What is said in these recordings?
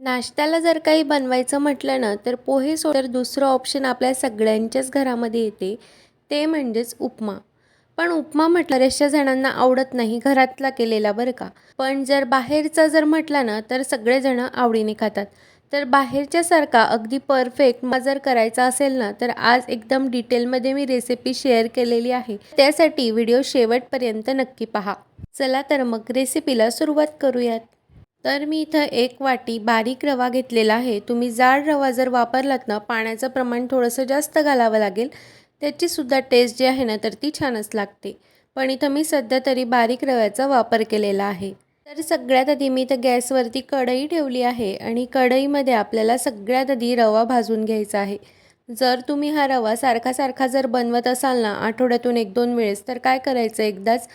नाश्त्याला जर काही बनवायचं म्हटलं ना, तर पोहे तर दुसरं ऑप्शन आपल्या सगळ्यांच्याच घरामध्ये येते, ते म्हणजेच उपमा. पण उपमा म्हटलं बऱ्याचशा जणांना आवडत नाही, घरातला केलेला बरं का. पण जर बाहेरचा जर म्हटला ना, तर सगळेजणं आवडीने खातात. तर बाहेरच्यासारखा अगदी परफेक्ट मग जर करायचा असेल ना, तर आज एकदम डिटेलमध्ये मी रेसिपी शेअर केलेली आहे. त्यासाठी व्हिडिओ शेवटपर्यंत नक्की पहा. चला तर मग रेसिपीला सुरुवात करूयात. तर मी इथं 1 वाटी बारीक रवा घेतलेला आहे. तुम्ही जाड रवा जर वापरलात ना, पाण्याचं प्रमाण थोडंसं जास्त घालावं लागेल. त्याचीसुद्धा टेस्ट जी आहे ना, तर ती छानच लागते. पण इथं मी सध्या तरी बारीक रव्याचा वापर केलेला आहे. तर सगळ्यात आधी मी इथं गॅसवरती कढई ठेवली आहे आणि कढईमध्ये आपल्याला सगळ्यात आधी रवा भाजून घ्यायचा आहे. जर तुम्ही हा रवा सारखा जर बनवत असाल ना, आठवड्यातून 1-2 वेळेस, तर काय करायचं एकदाच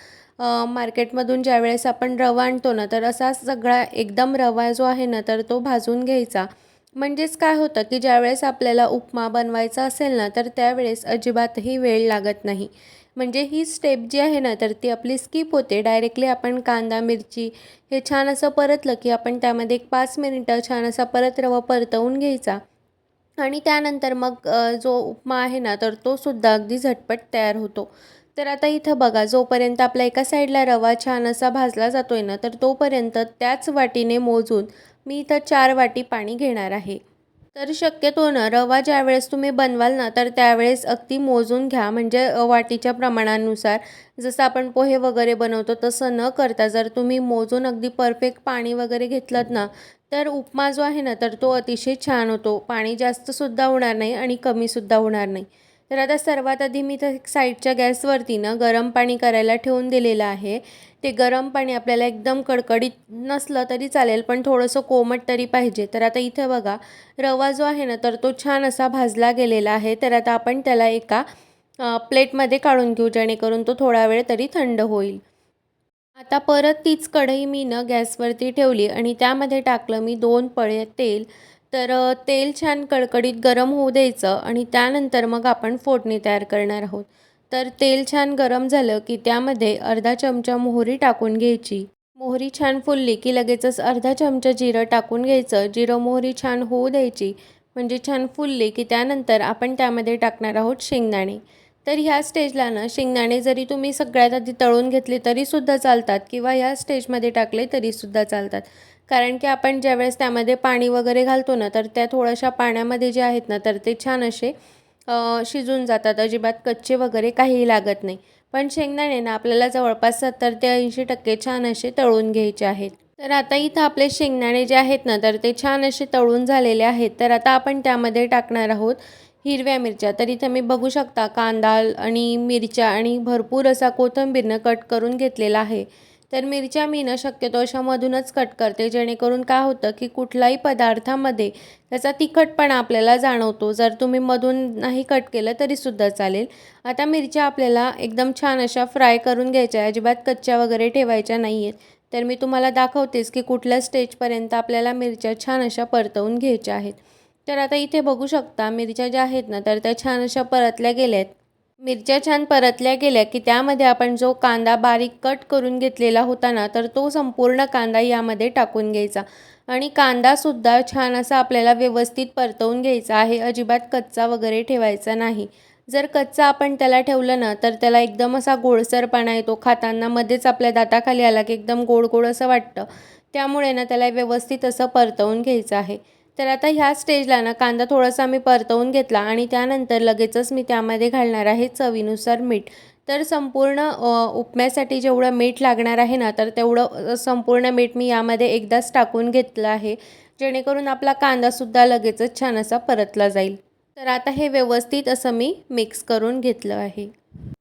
मार्केटमधून ज्यावेळेस आपण रवा आणतो ना, तर असा सगळा एकदम रवा जो आहे ना, तर तो भाजून घ्यायचा. म्हणजेच काय होतं, की ज्यावेळेस आपल्याला उपमा बनवायचा असेल ना, तर त्यावेळेस अजिबातही वेळ लागत नाही. म्हणजे ही स्टेप जी आहे ना, तर ती आपली स्किप होते. डायरेक्टली आपण कांदा, मिरची हे छान असं परतलं, की आपण त्यामध्ये एक 5 मिनिटं छान असा परत रवा परतवून घ्यायचा आणि त्यानंतर मग जो उपमा आहे ना, तर तो सुद्धा अगदी झटपट तयार होतो. तर आता इथं बघा, जोपर्यंत आपल्या एका साईडला रवा छान असा भाजला जातोय ना, तर तोपर्यंत त्याच वाटीने मोजून मी इथं 4 वाटी पाणी घेणार आहे. तर शक्यतो ना रवा ज्यावेळेस तुम्ही बनवाल ना, तर त्यावेळेस अगदी मोजून घ्या. म्हणजे वाटीच्या प्रमाणानुसार जसं आपण पोहे वगैरे बनवतो तसं न करता जर तुम्ही मोजून अगदी परफेक्ट पाणी वगैरे घेतलंत ना, तर उपमा जो आहे ना, तर तो अतिशय छान होतो. पाणी जास्तसुद्धा होणार नाही आणि कमीसुद्धा होणार नाही. तर आता सर्वात आधी मी तर साईडच्या गॅसवरती ना गरम पाणी करायला ठेवून दिलेलं आहे. ते गरम पाणी आपल्याला एकदम कडकडीत नसलं तरी चालेल, पण थोडंसं कोमट तरी पाहिजे. तर आता इथे बघा, रवा जो आहे ना, तर तो छान असा भाजला गेलेला आहे. तर आता आपण त्याला एका प्लेटमध्ये काढून घेऊ, जेणेकरून तो थोडा वेळ तरी थंड होईल. आता परत तीच कढई मी ना गॅसवरती ठेवली आणि त्यामध्ये टाकलं मी 2 पळे तेल. तर तेल छान कडकडीत गरम होऊ द्यायचं आणि त्यानंतर मग आपण फोडणी तयार करणार आहोत. तर तेल छान गरम झालं की त्यामध्ये अर्धा चमचा मोहरी टाकून घ्यायची. मोहरी छान फुलली की लगेचच अर्धा चमचा जिरं टाकून घ्यायचं. जिरं मोहरी छान होऊ द्यायची. म्हणजे छान फुलली की त्यानंतर आपण त्यामध्ये टाकणार आहोत शेंगदाणे. तर ह्या स्टेजला ना शेंगदाणे जरी तुम्ही सगळ्यात आधी तळून घेतले तरीसुद्धा चालतात किंवा ह्या स्टेजमध्ये टाकले तरीसुद्धा चालतात. कारण की आपण ज्यावेळेस त्यामध्ये पाणी वगैरे घालतो ना, तर त्या थोड्याशा पाण्यामध्ये जे आहेत ना, तर ते छान असे शिजून जातात. अजिबात कच्चे वगैरे काहीही लागत नाही. पण शेंगदाणे ना आपल्याला जवळपास 70 ते 80% छान असे तळून घ्यायचे आहेत. तर आता इथं आपले शेंगदाणे जे आहेत ना, तर ते छान असे तळून झालेले आहेत. तर आता आपण त्यामध्ये टाकणार आहोत हिरव्या मिरच्या. तर इथं मी बघू शकता कांदा आणि मिरच्या आणि भरपूर असा कोथिंबीरनं कट करून घेतलेला आहे. तर मिरच्या मी ना शक्यतो अशा मधूनच कट करते, जेणेकरून काय होतं, की कुठल्याही पदार्थामध्ये त्याचा तिखटपणा आपल्याला जाणवतो. जर तुम्ही मधून नाही कट केलं तरीसुद्धा चालेल. आता मिरच्या आपल्याला एकदम छान अशा फ्राय करून घ्यायच्या आहे. अजिबात कच्च्या वगैरे ठेवायच्या नाही आहेत. तर मी तुम्हाला दाखवतेच, की कुठल्या स्टेजपर्यंत आपल्याला मिरच्या छान अशा परतवून घ्यायच्या आहेत. तर आता इथे बघू शकता मिरच्या ज्या आहेत ना, तर त्या छान अशा परतल्या गेल्या आहेत. मिरच्या छान परतल्या गेल्या, की त्यामध्ये आपण जो कांदा बारीक कट करून घेतलेला होता ना, तर तो संपूर्ण कांदा यामध्ये टाकून घ्यायचा आणि कांदासुद्धा छान असा आपल्याला व्यवस्थित परतवून घ्यायचा आहे. अजिबात कच्चा वगैरे ठेवायचा नाही. जर कच्चा आपण त्याला ठेवलं ना, तर त्याला एकदम असा गोडसरपणा येतो. खाताना मध्येच आपल्या दाताखाली आला, की एकदम गोड-गोड असं वाटतं. त्यामुळे ना त्याला व्यवस्थित असं परतवून घ्यायचं आहे. तर आता ह्या स्टेजला ना कांदा थोडासा मी परतवून घेतला आणि त्यानंतर लगेचच मी त्यामध्ये घालणार आहे चवीनुसार मीठ. तर संपूर्ण उपम्यासाठी जेवढं मीठ लागणार आहे ना, तर तेवढं संपूर्ण मीठ मी यामध्ये एकदाच टाकून घेतलं आहे, जेणेकरून आपला कांदासुद्धा लगेचच छान असा परतला जाईल. तर आता हे व्यवस्थित असं मी मिक्स करून घेतलं आहे.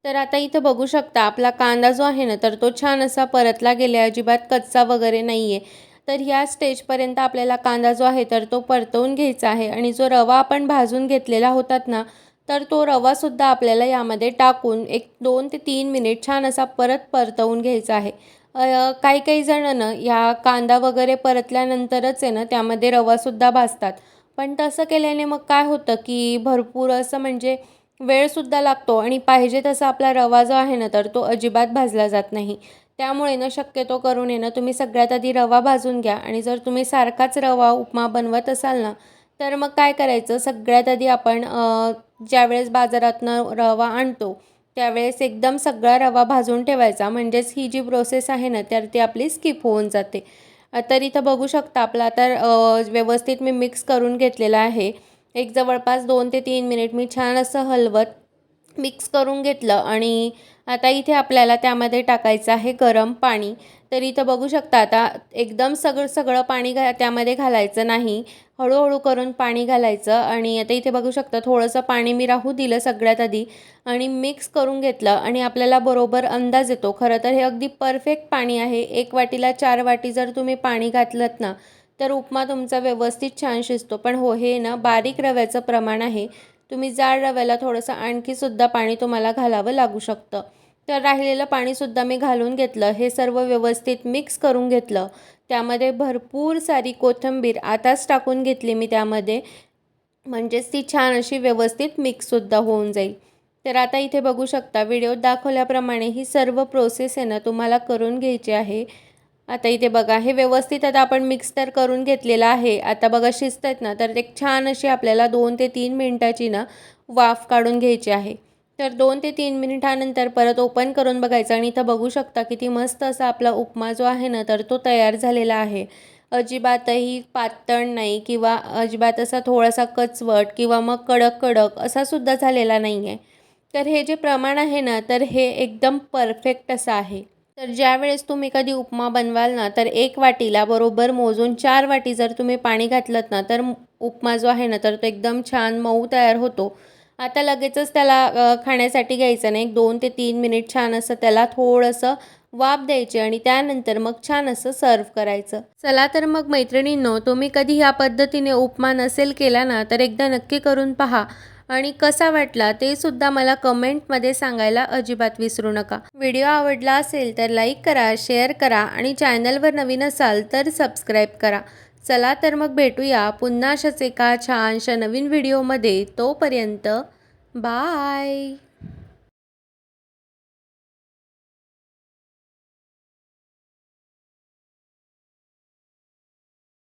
तर आता इथं बघू शकता आपला कांदा जो आहे ना, तर तो छान असा परतला गेला आहे, अजिबात कच्चा वगैरे नाही आहे. तर ह्या स्टेजपर्यंत आपल्याला कांदा जो आहे तर तो परतवून घ्यायचा आहे आणि जो रवा आपण भाजून घेतलेला होतात ना, तर तो रवासुद्धा आपल्याला यामध्ये टाकून एक 2 ते 3 मिनिट छान असा परत परतवून घ्यायचा आहे. काही-काही जणं ना ह्या कांदा वगैरे परतल्यानंतरच आहे ना, त्यामध्ये रवासुद्धा भाजतात. पण तसं केल्याने मग काय होतं, की भरपूर असं म्हणजे वेळसुद्धा लागतो आणि पाहिजे तसा आपला रवा जो आहे ना, तर तो अजिबात भाजला जात नाही. त्यामुळे ना शक्यतो करून आहे ना तुम्ही सगळ्यात आधी रवा भाजून घ्या. आणि जर तुम्ही सारखाच रवा उपमा बनवत असाल ना, तर मग काय करायचं, सगळ्यात आधी आपण ज्यावेळेस बाजारातनं रवा आणतो त्यावेळेस एकदम सगळा रवा भाजून ठेवायचा. म्हणजेच ही जी प्रोसेस आहे ना तर ती आपली स्किप होऊन जाते. तर इथं बघू शकता आपलं आता व्यवस्थित मी मिक्स करून घेतलेलं आहे. एक जवळपास 2 ते 3 मिनिट मी छान असं हलवत मिक्स करून घेतलं. आणि आता इथे आपल्याला त्यामध्ये टाकायचं आहे गरम पाणी. तर इथं बघू शकता आता एकदम सगळं पाणी त्यामध्ये घालायचं नाही. हळूहळू करून पाणी घालायचं. आणि आता इथे बघू शकता थोडंसं पाणी मी राहू दिलं सगळ्यात आधी आणि मिक्स करून घेतलं. आणि आपल्याला बरोबर अंदाज येतो. खरं तर हे अगदी परफेक्ट पाणी आहे. 1 वाटीला 4 वाटी जर तुम्ही पाणी घातलंत ना, तर उपमा तुमचा व्यवस्थित छान शिजतो. पण हो, हे ना बारीक रव्याचं प्रमाण आहे. तुम्ही जाड रव्याला थोडंसं आणखीसुद्धा पाणी तुम्हाला घालावं लागू शकतं. तर राहिलेलं पाणीसुद्धा मी घालून घेतलं. हे सर्व व्यवस्थित मिक्स करून घेतलं. त्यामध्ये भरपूर सारी कोथिंबीर आताच टाकून घेतली मी त्यामध्ये. म्हणजेच ती छान अशी व्यवस्थित मिक्ससुद्धा होऊन जाईल. तर आता इथे बघू शकता व्हिडिओत दाखवल्याप्रमाणे ही सर्व प्रोसेस आहे ना तुम्हाला करून घ्यायची आहे. आता इथे बघा हे व्यवस्थित आता आपण मिक्स तर करून घेतलेलं आहे. आता बघा शिजतायत ना, तर एक छान अशी आपल्याला 2 ते 3 मिनिटाची ना वाफ काढून घ्यायची आहे. तर 2 ते 3 मिनिटानंतर परत ओपन करून बघायचं आणि इथं बघू शकता किती मस्त असा आपला उपमा जो आहे ना तर तो तयार झालेला आहे. अजिबातही पातळ नाही किंवा अजिबात असा थोडासा कचवट किंवा मग कडक कडक असा सुद्धा झालेला नाही आहे. तर हे जे प्रमाण आहे ना तर हे एकदम परफेक्ट असं आहे. तर ज्यावेळेस तुम्ही कधी उपमा बनवाल ना, तर 1 वाटीला बरोबर मोजून 4 वाटी जर तुम्ही पाणी घातलंत ना, तर उपमा जो आहे ना, तर तो एकदम छान मऊ तयार होतो. आता लगेचच त्याला खाण्यासाठी घ्यायचं नाही. 2 ते 3 मिनिट छान असं त्याला थोडंसं वाफ द्यायची आणि त्यानंतर मग छान असं सर्व्ह करायचं. चला तर मग मैत्रिणींनो, तुम्ही कधी ह्या पद्धतीने उपमा नसेल केला ना, तर एकदा नक्की करून पहा. आणि कसा वाटला ते सुद्धा मला कमेंटमध्ये सांगायला अजिबात विसरू नका. व्हिडिओ आवडला असेल तर लाईक करा, शेअर करा आणि चॅनलवर नवीन असाल तर सबस्क्राईब करा. चला तर मग भेटूया पुन्हा अशाच एका छानशा नवीन व्हिडिओमध्ये. तोपर्यंत बाय.